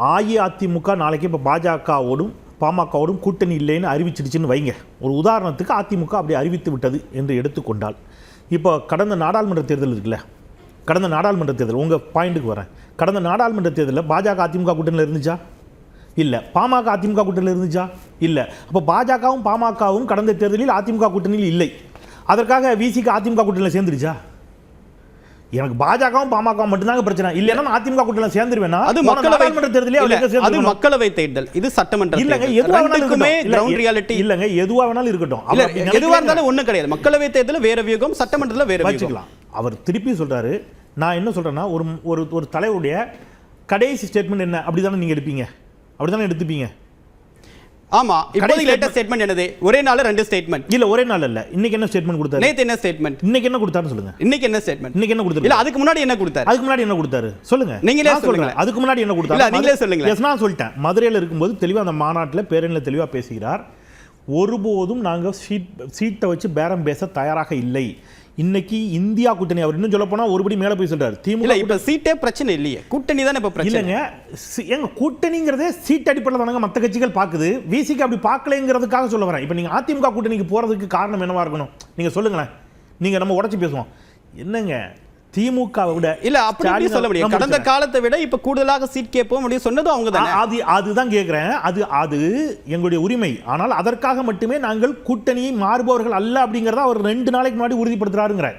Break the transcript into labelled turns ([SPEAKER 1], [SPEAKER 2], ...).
[SPEAKER 1] அஇஅதிமுக நாளைக்கு இப்போ பாஜகவோடும் பாமகவோடும் கூட்டணி இல்லைன்னு அறிவிச்சிடுச்சுன்னு வைங்க. ஒரு உதாரணத்துக்கு அதிமுக அப்படி அறிவித்து விட்டது என்று எடுத்துக்கொண்டால், இப்போ கடந்த நாடாளுமன்ற தேர்தல் இருக்குல்ல, கடந்த நாடாளுமன்ற தேர்தல் உங்கள் பாயிண்ட்டுக்கு வரேன். கடந்த நாடாளுமன்ற தேர்தலில் பாஜக அதிமுக கூட்டணியில் இருந்துச்சா? இல்லை. பாமக அதிமுக கூட்டணியில் இருந்துச்சா? இல்லை. அப்போ பாஜகவும் பாமகவும் கடந்த தேர்தலில் அதிமுக கூட்டணியில் இல்லை. அதற்காக விசிக்கு அதிமுக கூட்டணியில் சேர்ந்துருச்சா? எனக்கு பாஜகவும் பாமகவும் மட்டும்தாங்க பிரச்சனை. இல்லைன்னா அதிமுக கூட்டணியில் சேர்ந்துருவேனா?
[SPEAKER 2] அது மக்களவை தேர்தல், அது மக்களவை தேர்தல், இது சட்டமன்ற
[SPEAKER 1] இல்லங்க.
[SPEAKER 2] எதுவா
[SPEAKER 1] வேணாலும் இருக்கட்டும்.
[SPEAKER 2] எதுவா இருந்தாலும் ஒண்ணும் கிடையாது. மக்களவை தேர்தல் வேற வியூகம், சட்டமன்றத்தில் வேற வியூகம்.
[SPEAKER 1] அவர் திருப்பி சொல்றாரு. நான் என்ன சொல்றேன்னா, ஒரு தலைவருடைய கடைசி ஸ்டேட்மெண்ட் என்ன அப்படிதானே நீங்க எடுப்பீங்க, அப்படிதானே எடுத்துப்பீங்க.
[SPEAKER 2] ஆமா. இப்போதைக்கு லேட்டஸ்ட் ஸ்டேட்மெண்ட் என்னது? ஒரே நாள் ரெண்டு ஸ்டேட்மெண்ட்.
[SPEAKER 1] இல்ல ஒரே நாள் இல்ல. இன்னைக்கு என்ன ஸ்டேட்மெண்ட் கொடுத்தாரு?
[SPEAKER 2] நேத்து என்ன ஸ்டேட்மெண்ட்?
[SPEAKER 1] இன்னைக்கு என்ன கொடுத்தாருன்னு சொல்லுங்க.
[SPEAKER 2] இன்னைக்கு என்ன ஸ்டேட்மெண்ட்?
[SPEAKER 1] இன்னைக்கு என்ன கொடுத்தாரு?
[SPEAKER 2] இல்ல அதுக்கு முன்னாடி என்ன கொடுத்தாரு?
[SPEAKER 1] அதுக்கு முன்னாடி என்ன கொடுத்தாரு சொல்லுங்க.
[SPEAKER 2] நீங்களே சொல்லுங்க.
[SPEAKER 1] அதுக்கு முன்னாடி என்ன கொடுத்தாரு?
[SPEAKER 2] இல்ல நீங்களே சொல்லுங்க.
[SPEAKER 1] எஸ், நான் சொல்லிட்டேன். மதுரையில் இருக்கும்போது தெளிவா அந்த மாநாட்டில் பேரணியில் தெளிவா பேசுகிறார். ஒருபோதும் நாங்கள் சீட்டை வச்சு பேரம் பேச தயாராக இல்லை. இன்னைக்கு இந்தியா கூட்டணி, அவர் இன்னும் சொல்ல போனா ஒருபடி மேல போய் சொல்றாரு. திமுக
[SPEAKER 2] இப்ப சீட்டே பிரச்சனை இல்லையே, கூட்டணி தான் இப்ப பிரச்சனை.
[SPEAKER 1] இல்லங்க, எங்க கூட்டணிங்கிறதே சீட் அடிப்படையில் தானங்க மற்ற கட்சிகள் பாக்குது. விசிக்கு அப்படி பார்க்கலங்கிறதுக்காக சொல்ல வரேன். இப்ப நீங்க அதிமுக கூட்டணிக்கு போறதுக்கு காரணம் என்னவா இருக்கணும் நீங்க சொல்லுங்களேன். நீங்க நம்ம உடைச்சு பேசுவோம். என்னங்க திமுகவை விட
[SPEAKER 2] இல்ல அப்படி சொல்ல முடியும். கடந்த காலத்தை விட இப்ப கூடுதலாக சீட் கேட்போம் அப்படின்னு சொன்னது அவங்க தான்.
[SPEAKER 1] அதுதான் கேட்கிறேன். அது எங்களுடைய உரிமை. ஆனால் அதற்காக மட்டுமே நாங்கள் கூட்டணியை மாறுபவர்கள் அல்ல அப்படிங்கறத அவர் 2 நாளைக்கு முன்னாடி உறுதிப்படுத்துறாருங்கிற.